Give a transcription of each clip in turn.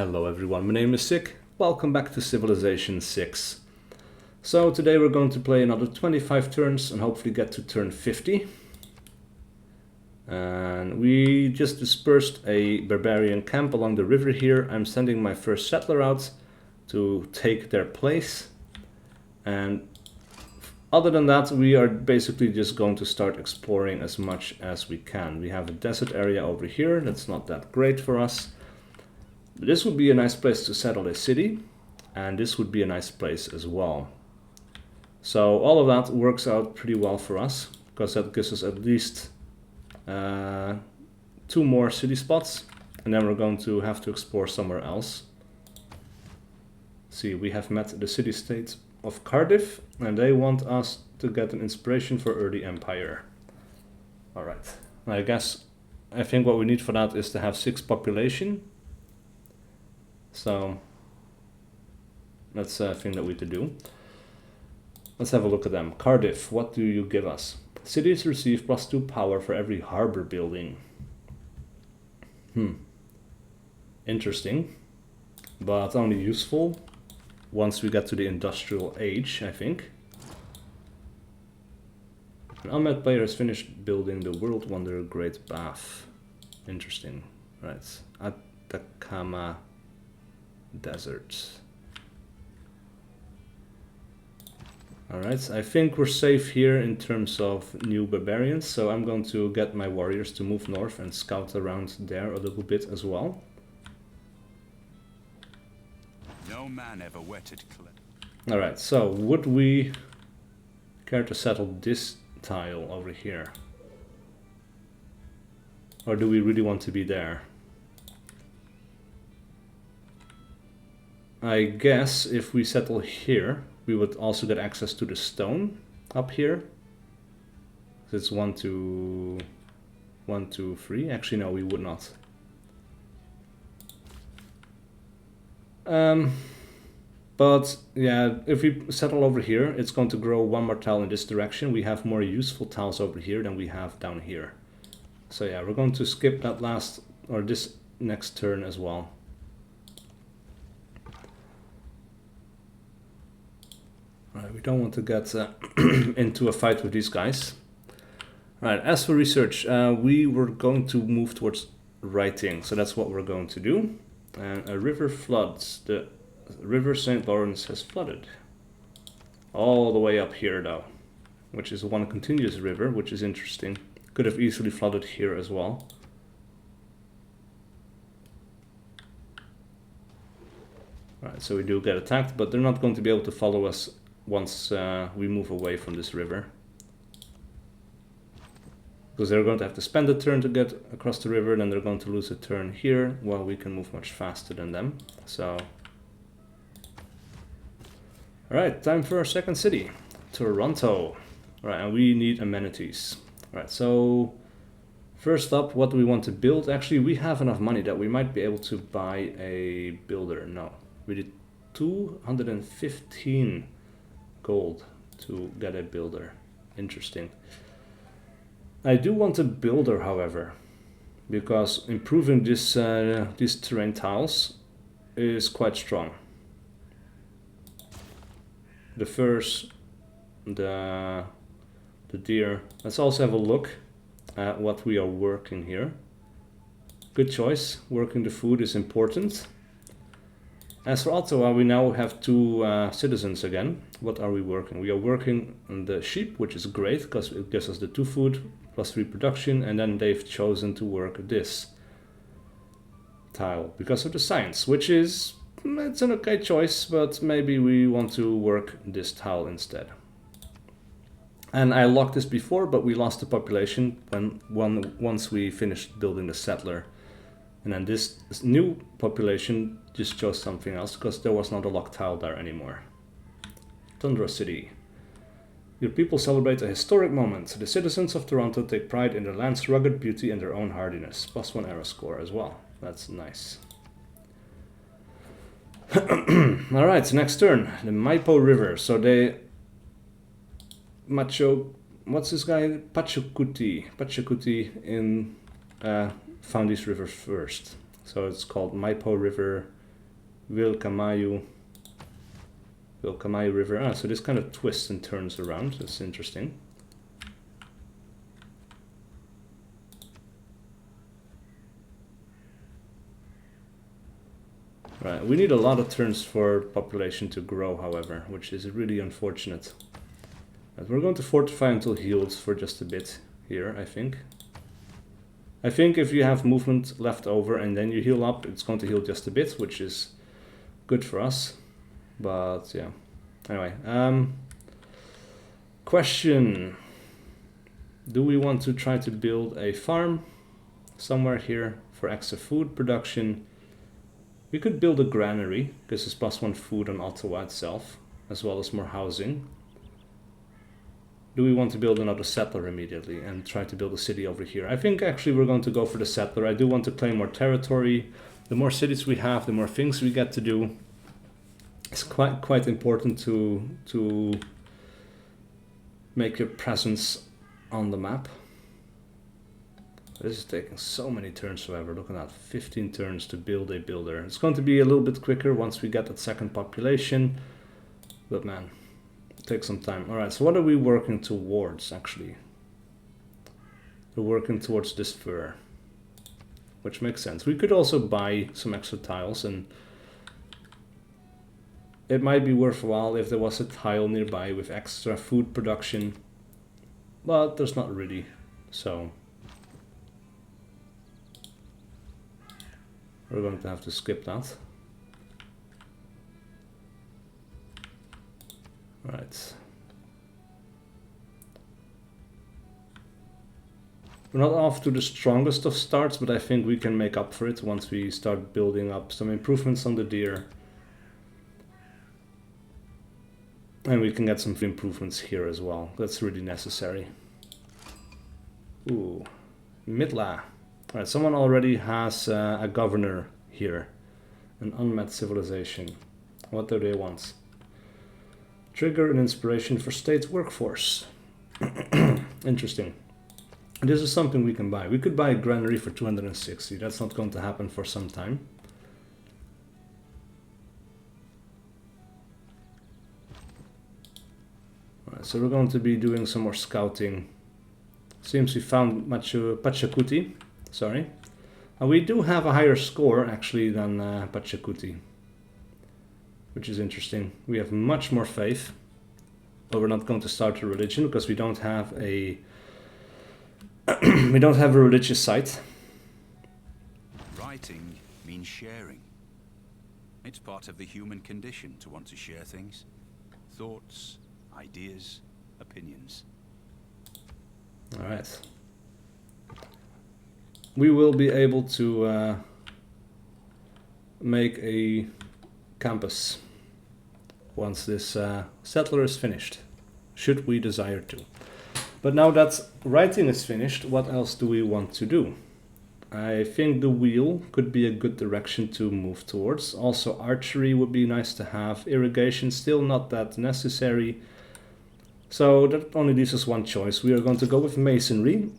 Hello everyone, my name is SiC. Welcome back to Civilization 6. So today we're going to play another 25 turns and hopefully get to turn 50. And we just dispersed a barbarian camp along the river here. I'm sending my first settler out to take their place. And other than that, we are basically just going to start exploring as much as we can. We have a desert area over here that's not that great for us. This would be a nice place to settle a city, and this would be a nice place as well. So all of that works out pretty well for us, because that gives us at least 2 more city spots, and then we're going to have to explore somewhere else. See, we have met the city-state of Cardiff, and they want us to get an inspiration for early empire. Alright, I think what we need for that is to have 6 population. So that's a thing that we could do. Let's have a look at them. Cardiff, what do you give us? Cities receive +2 power for every harbor building. Interesting, but only useful once we get to the industrial age, I think. An unmet player has finished building the world wonder Great Bath. Interesting. Right. Atacama Desert. Alright, I think we're safe here in terms of new barbarians, so I'm going to get my warriors to move north and scout around there a little bit as well. No man ever wetted clay. Alright, so would we care to settle this tile over here? Or do we really want to be there? I guess if we settle here, we would also get access to the stone up here. It's 1, 2, 1, 2, 3. Actually, no, we would not. But yeah, if we settle over here, it's going to grow 1 more tile in this direction. We have more useful tiles over here than we have down here. So yeah, we're going to skip that this next turn as well. Right, we don't want to get into a fight with these guys. Right, as for research, we were going to move towards writing, so that's what we're going to do. And a river floods. The river St. Lawrence has flooded. All the way up here though, which is one continuous river, which is interesting. Could have easily flooded here as well. Right, so we do get attacked, but they're not going to be able to follow us once we move away from this river, because they're going to have to spend a turn to get across the river, then they're going to lose a turn here while we can move much faster than them. So alright, time for our second city, Toronto. Right, and we need amenities. Right, so first up, what do we want to build? Actually, we have enough money that we might be able to buy a builder. No, we did 215 gold to get a builder. Interesting. I do want a builder, however, because improving this these terrain tiles is quite strong. The furs, the deer. Let's also have a look at what we are working here. Good choice. Working the food is important. As for Ottawa, we now have 2 citizens again. What are we working? We are working on the sheep, which is great because it gives us the 2 food plus 3 production, and then they've chosen to work this tile because of the science, which is, it's an okay choice, but maybe we want to work this tile instead. And I locked this before, but we lost the population once we finished building the settler. And then this new population just chose something else because there was not a locked tile there anymore. Tundra City. Your people celebrate a historic moment. The citizens of Toronto take pride in their land's rugged beauty and their own hardiness. +1 arrow score as well. That's nice. Alright, next turn. The Maipo River. So they... What's this guy? Pachacuti in... found these rivers first. So it's called Maipo River Vilcamayu River. Ah, so this kind of twists and turns around. That's interesting. Right, we need a lot of turns for population to grow, however, which is really unfortunate. But we're going to fortify until healed for just a bit here, I think. I think if you have movement left over and then you heal up, it's going to heal just a bit, which is good for us. But yeah, anyway. Question. Do we want to try to build a farm somewhere here for extra food production? We could build a granary. This is +1 food on Ottawa itself, as well as more housing. Do we want to build another settler immediately and try to build a city over here? I think actually we're going to go for the settler. I do want to claim more territory. The more cities we have, the more things we get to do. It's quite important to make your presence on the map. This is taking so many turns, however. Look at that, 15 turns to build a builder. It's going to be a little bit quicker once we get that second population. But man, take some time. All right, so what are we working towards, actually? We're working towards this fur, which makes sense. We could also buy some extra tiles, and it might be worthwhile if there was a tile nearby with extra food production, but there's not really, so we're going to have to skip that. Right. We're not off to the strongest of starts, but I think we can make up for it once we start building up some improvements on the deer. And we can get some improvements here as well. That's really necessary. Ooh, Midla. Alright, someone already has a governor here. An unmet civilization. What do they want? Trigger an inspiration for state workforce. Interesting. This is something we can buy. We could buy a granary for 260. That's not going to happen for some time. Alright, so we're going to be doing some more scouting. Seems we found Pachacuti. Sorry. And we do have a higher score actually than Pachacuti, which is interesting. We have much more faith, but we're not going to start a religion because we don't have a we don't have a religious site. Writing means sharing. It's part of the human condition to want to share things, thoughts, ideas, opinions. All right. We will be able to make a campus once this settler is finished, should we desire to. But now that writing is finished, what else do we want to do? I think the wheel could be a good direction to move towards. Also archery would be nice to have. Irrigation, still not that necessary. So that only leaves us one choice. We are going to go with masonry,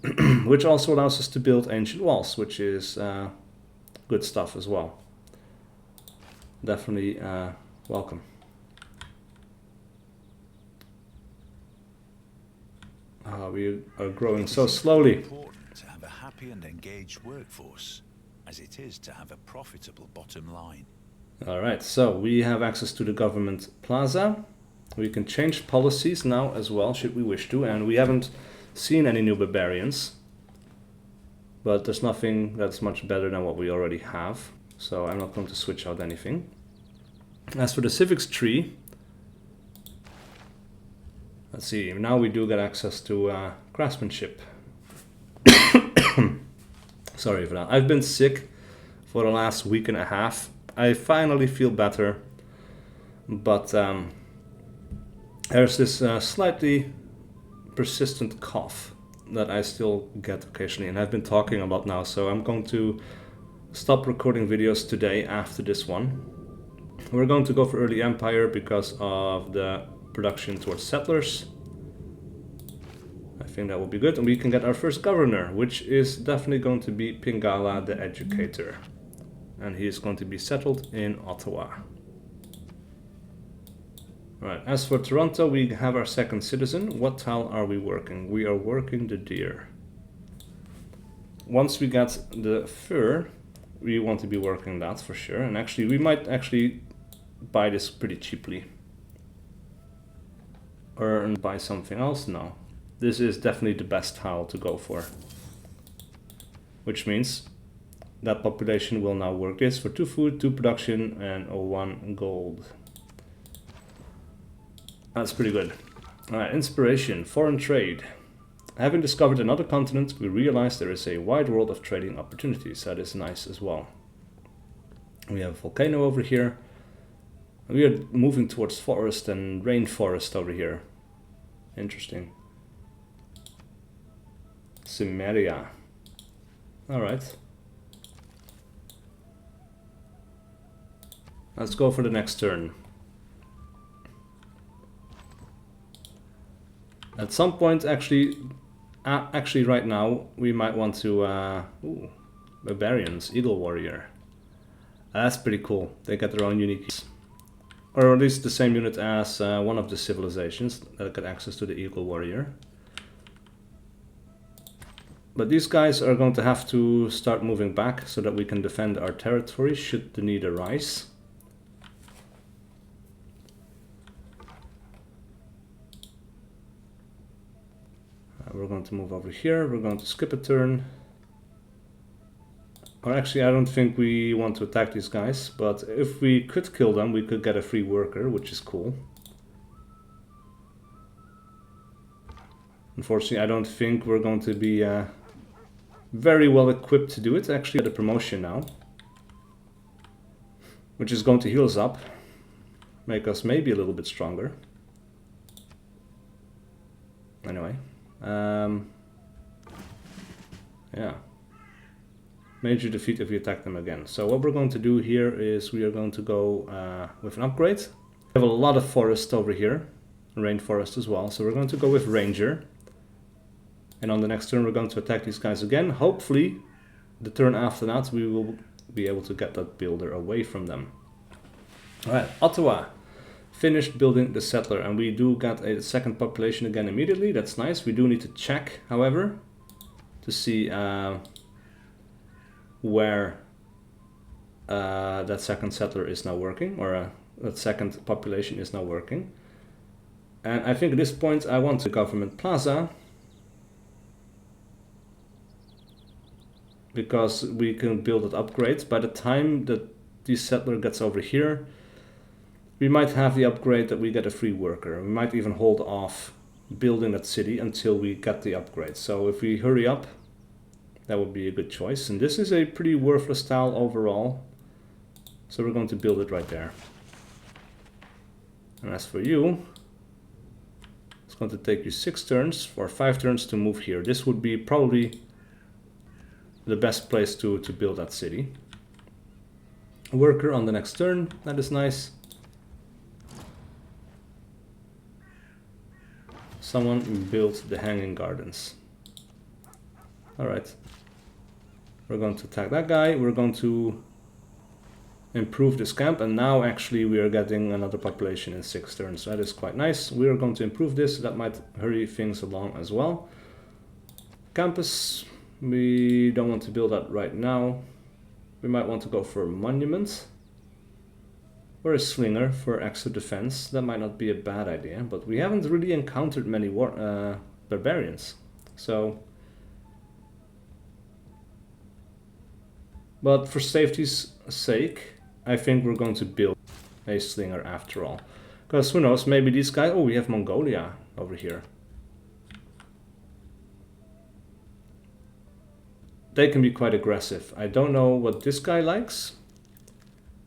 which also allows us to build ancient walls, which is good stuff as well. Definitely welcome. We are growing so slowly. It's important to have a happy and engaged workforce, as it is to have a profitable bottom line. All right, so we have access to the government plaza. We can change policies now as well, should we wish to, and we haven't seen any new barbarians. But there's nothing that's much better than what we already have, so I'm not going to switch out anything. As for the civics tree, let's see, now we do get access to craftsmanship. Sorry for that. I've been sick for the last week and a half. I finally feel better, but there's this slightly persistent cough that I still get occasionally, and I've been talking about now, so I'm going to stop recording videos today after this one. We're going to go for early empire because of the production towards settlers. I think that will be good, and we can get our first governor, which is definitely going to be Pingala the Educator. and he is going to be settled in Ottawa. Right, as for Toronto, we have our second citizen. What tile are we working? We are working the deer. Once we get the fur, we want to be working that for sure. And actually, we might actually buy this pretty cheaply. Or buy something else? No. This is definitely the best tile to go for. Which means that population will now work this for 2 food, 2 production, and 1 gold. That's pretty good. Alright, inspiration, foreign trade. Having discovered another continent, we realize there is a wide world of trading opportunities. That is nice as well. We have a volcano over here. We are moving towards forest and rainforest over here. Interesting. Cimmeria. Alright. Let's go for the next turn. At some point, actually right now, we might want to... ooh, Barbarians, Eagle Warrior. That's pretty cool. They get their own unique... Or at least the same unit as one of the civilizations that get access to the Eagle Warrior. But these guys are going to have to start moving back so that we can defend our territory should the need arise. We're going to move over here. We're going to skip a turn. Or actually, I don't think we want to attack these guys, but if we could kill them, we could get a free worker, which is cool. Unfortunately, I don't think we're going to be very well equipped to do it. Actually, get a promotion now, which is going to heal us up, make us maybe a little bit stronger. Anyway, yeah. Major defeat if we attack them again. So what we're going to do here is we are going to go with an upgrade. We have a lot of forest over here, rainforest as well. So we're going to go with Ranger. And on the next turn we're going to attack these guys again. Hopefully the turn after that we will be able to get that builder away from them. Alright, Ottawa. Finished building the settler, and we do get a second population again immediately. That's nice. We do need to check, however, to see where that second settler is now working, or that second population is now working. And I think at this point I want the government plaza, because we can build it upgrades. By the time that the settler gets over here, we might have the upgrade that we get a free worker. We might even hold off building that city until we get the upgrade. So if we hurry up, that would be a good choice. And this is a pretty worthless tile overall. So we're going to build it right there. And as for you, it's going to take you 6 turns or 5 turns to move here. This would be probably the best place to build that city. Worker on the next turn, that is nice. Someone built the hanging gardens. Alright. We're going to attack that guy. We're going to improve this camp, and now actually we are getting another population in 6 turns. That is quite nice. We are going to improve this. That might hurry things along as well. Campus, we don't want to build that right now. We might want to go for a monument or a slinger for extra defense. That might not be a bad idea, but we haven't really encountered many barbarians. So, but for safety's sake, I think we're going to build a slinger after all. Because who knows, maybe these guys... Oh, we have Mongolia over here. They can be quite aggressive. I don't know what this guy likes.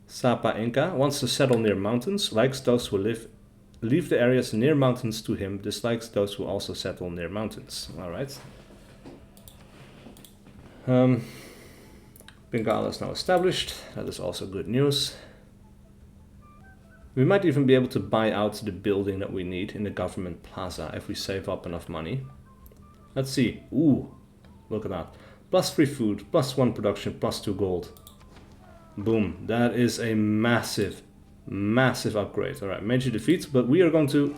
Sapa Inca wants to settle near mountains, likes those who leave the areas near mountains to him, dislikes those who also settle near mountains. Alright. Bengala is now established. That is also good news. We might even be able to buy out the building that we need in the government plaza if we save up enough money. Let's see. Ooh, look at that. +3 food, +1 production, +2 gold. Boom. That is a massive, massive upgrade. All right, major defeat, but we are going to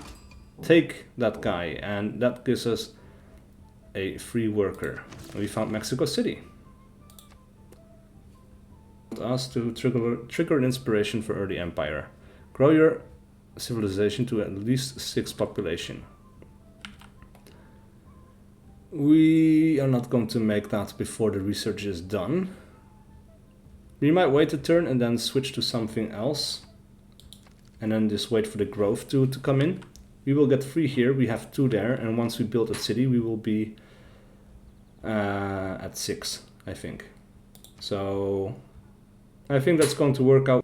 take that guy, and that gives us a free worker. We found Mexico City. Us to trigger an inspiration for early empire. Grow your civilization to at least 6 population. We are not going to make that before the research is done. We might wait a turn and then switch to something else. And then just wait for the growth to come in. We will get 3 here, we have 2 there, and once we build a city we will be at 6, I think. So I think that's going to work out.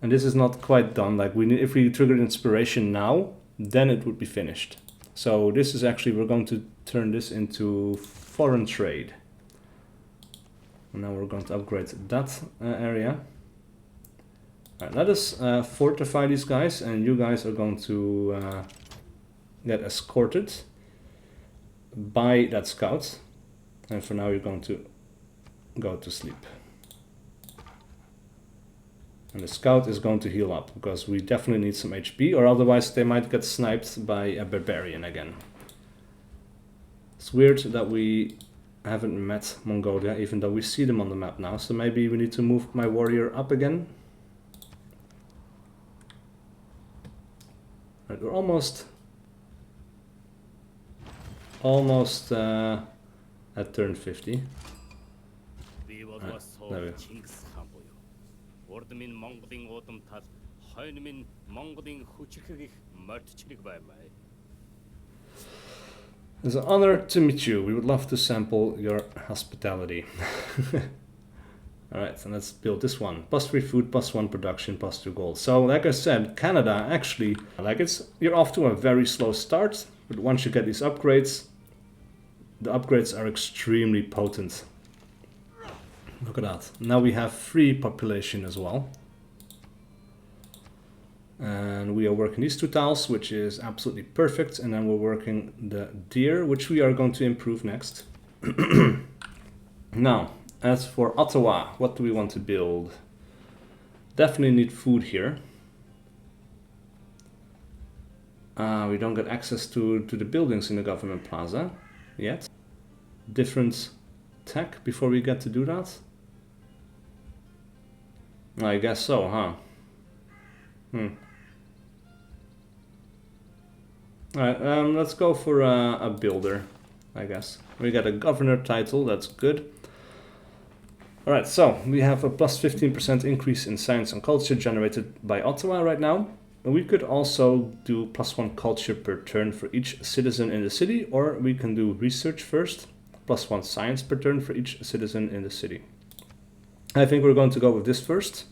And this is not quite done. Like if we trigger inspiration now, then it would be finished. So this is actually, we're going to turn this into foreign trade. And now we're going to upgrade that area. All right, let us fortify these guys, and you guys are going to get escorted by that scout. And for now you're going to go to sleep. And the scout is going to heal up, because we definitely need some HP, or otherwise they might get sniped by a barbarian again. It's weird that we haven't met Mongolia, even though we see them on the map now, so maybe we need to move my warrior up again. Right, we're almost at turn 50. Right, there we go. It's an honor to meet you. We would love to sample your hospitality. Alright, so let's build this one. +3 food, +1 production, +2 gold. So like I said, Canada actually, you're off to a very slow start, but once you get these upgrades, the upgrades are extremely potent. Look at that. Now we have free population as well. And we are working these 2 tiles, which is absolutely perfect. And then we're working the deer, which we are going to improve next. Now, as for Ottawa, what do we want to build? Definitely need food here. We don't get access to the buildings in the government plaza yet. Different tech before we get to do that? I guess so, huh? Alright, let's go for a builder, I guess. We got a governor title, that's good. Alright, so we have a +15% increase in science and culture generated by Ottawa right now. And we could also do +1 culture per turn for each citizen in the city, or we can do research first, +1 science per turn for each citizen in the city. I think we're going to go with this first.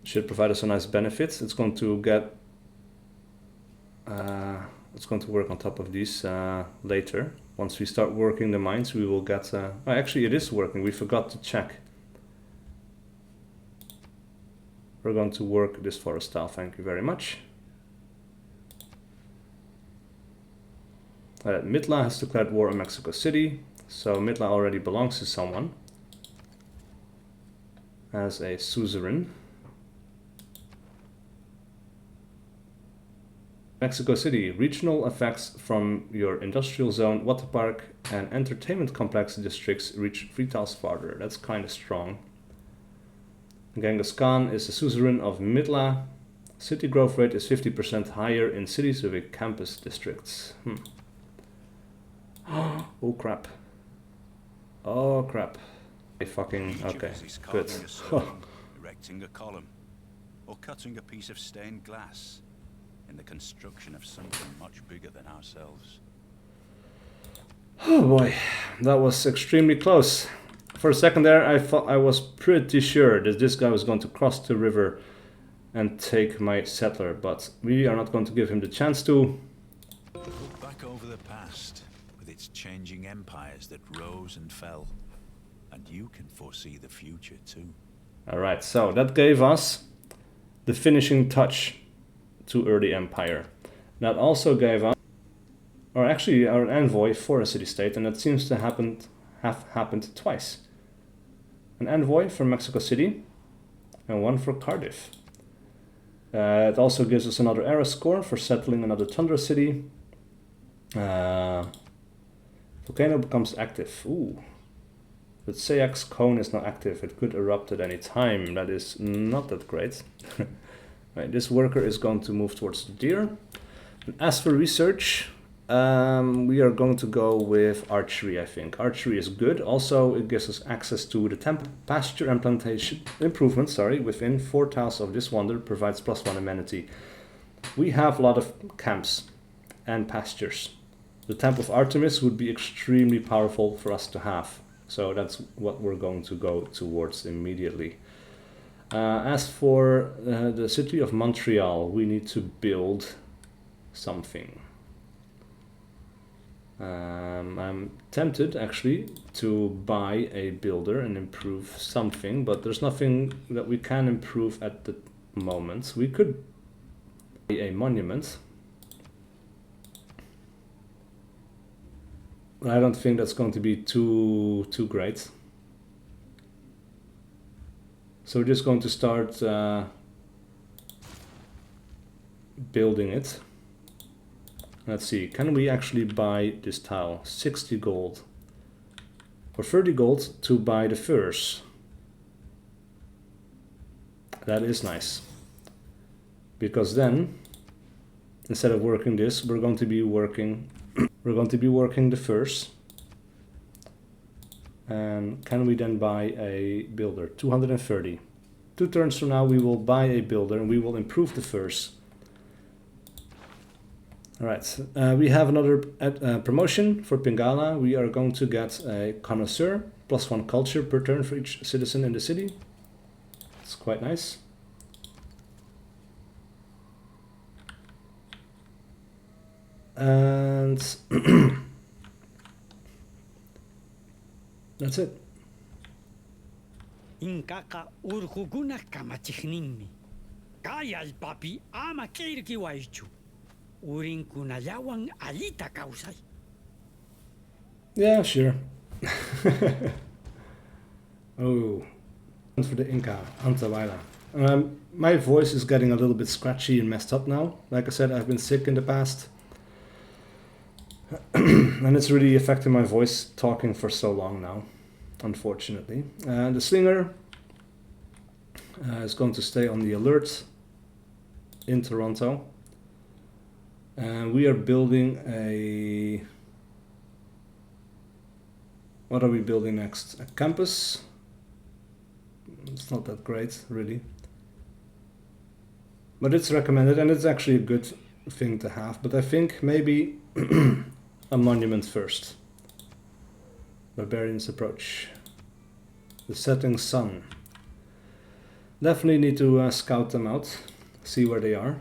Should provide us a nice benefit. It's going to get it's going to work on top of these later. Once we start working the mines, we will get actually it is working, we forgot to check. We're going to work this forest tile, thank you very much. Mitla has declared war on Mexico City, so Mitla already belongs to someone as a suzerain. Mexico City, regional effects from your industrial zone, water park, and entertainment complex districts reach 3 tiles farther. That's kind of strong. Genghis Khan is the suzerain of Mitla. City growth rate is 50% higher in cities with campus districts. Oh crap. Oh crap. Okay, good. Erecting a column, or cutting a piece of stained glass in the construction of something much bigger than ourselves. Oh boy, that was extremely close. For a second there, I was pretty sure that this guy was going to cross the river and take my settler, but we are not going to give him the chance to. Look back over the past, with its changing empires that rose and fell, and you can foresee the future too. Alright, so that gave us the finishing touch to early empire. That also gave us, or actually our envoy for a city-state, and that seems to have happened twice. An envoy from Mexico City and one for Cardiff. It also gives us another era score for settling another tundra city. Volcano becomes active. Ooh. But SiC cone is not active. It could erupt at any time. That is not that great. Right, this worker is going to move towards the deer. And as for research, we are going to go with archery, I think. Archery is good. Also, it gives us access to the temple, pasture and plantation improvements, within 4 tiles of this wonder, provides +1 amenity. We have a lot of camps and pastures. The Temple of Artemis would be extremely powerful for us to have. So that's what we're going to go towards immediately. As for the city of Montreal, we need to build something. I'm tempted actually to buy a builder and improve something, but there's nothing that we can improve at the moment. We could buy a monument, but I don't think that's going to be too great. So we're just going to start building it. Let's see, can we actually buy this tile? 60 gold. Or 30 gold to buy the furs. That is nice. Because then, instead of working this, we're going to be working the furs. And can we then buy a builder? 230. 2 turns from now we will buy a builder and we will improve the furs. Alright, we have another promotion for Pingala. We are going to get a connoisseur, +1 culture per turn for each citizen in the city. It's quite nice. And that's it. Inkaka urhuguna kamachihninmi. Kaya el papi ama kirki waichu. Urin kunayawang alita kausay. Yeah, sure. Oh, and for the Inca, Antawaila. My voice is getting a little bit scratchy and messed up now. Like I said, I've been sick in the past. And it's really affecting my voice talking for so long now, unfortunately. The Slinger is going to stay on the alert in Toronto. And we are building a... What are we building next? A campus? It's not that great, really. But it's recommended, and it's actually a good thing to have. But I think maybe a monument first. Barbarians approach. The setting sun. Definitely need to scout them out, see where they are.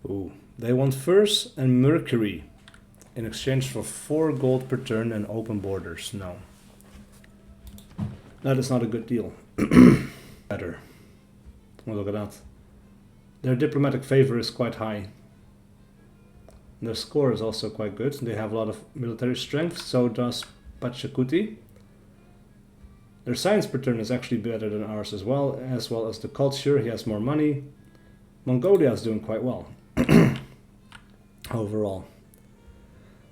Ooh, they want furs and mercury in exchange for 4 gold per turn and open borders. No. That is not a good deal. Better. Well, look at that. Their diplomatic favor is quite high. Their score is also quite good. They have a lot of military strength, so does Pachacuti. Their science per turn is actually better than ours as well as the culture. He has more money. Mongolia is doing quite well. Overall.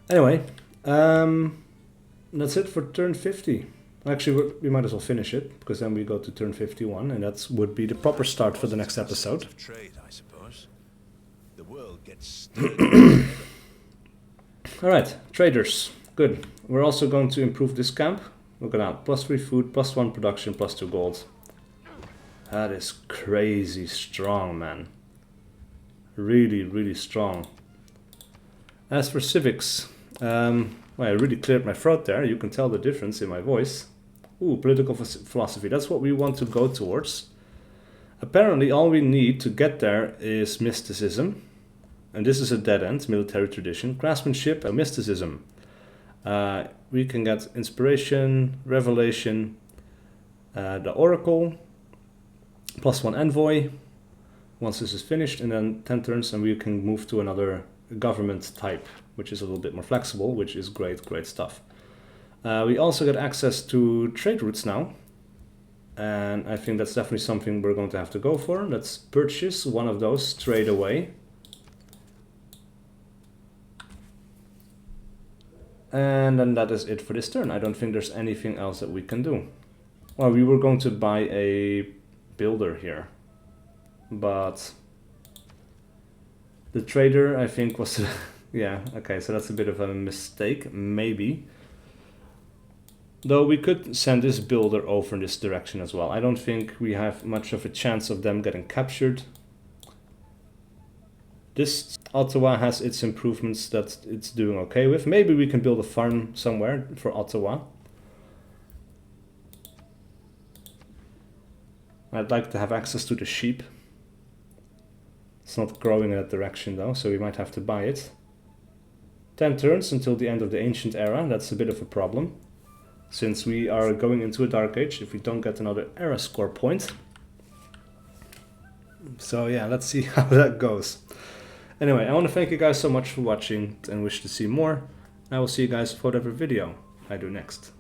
Anyway, that's it for turn 50. Actually, we might as well finish it, because then we go to turn 51, and that would be the proper start for the next episode. Of trade, I suppose. The world gets stirred. Alright, traders. Good. We're also going to improve this camp. Look at that. +3 food, +1 production, +2 gold. That is crazy strong, man. Really, really strong. As for civics, well, I really cleared my throat there. You can tell the difference in my voice. Ooh, political philosophy. That's what we want to go towards. Apparently, all we need to get there is mysticism. And this is a dead end, military tradition. Craftsmanship and mysticism. We can get inspiration, revelation, the oracle, +1 envoy. Once this is finished, and then 10 turns, and we can move to another government type, which is a little bit more flexible, which is great stuff. We also get access to trade routes now, and I think that's definitely something we're going to have to go for. Let's purchase one of those straight away. And then that is it for this turn. I don't think there's anything else that we can do. Well, we were going to buy a builder here, but the trader, I think, was... yeah, okay, so that's a bit of a mistake, maybe. Though we could send this builder over in this direction as well. I don't think we have much of a chance of them getting captured. This Ottawa has its improvements that it's doing okay with. Maybe we can build a farm somewhere for Ottawa. I'd like to have access to the sheep. It's not growing in that direction though, so we might have to buy it. 10 turns until the end of the Ancient Era. That's a bit of a problem, since we are going into a Dark Age if we don't get another era score point. So yeah, let's see how that goes. Anyway, I want to thank you guys so much for watching and wish to see more. I will see you guys for whatever video I do next.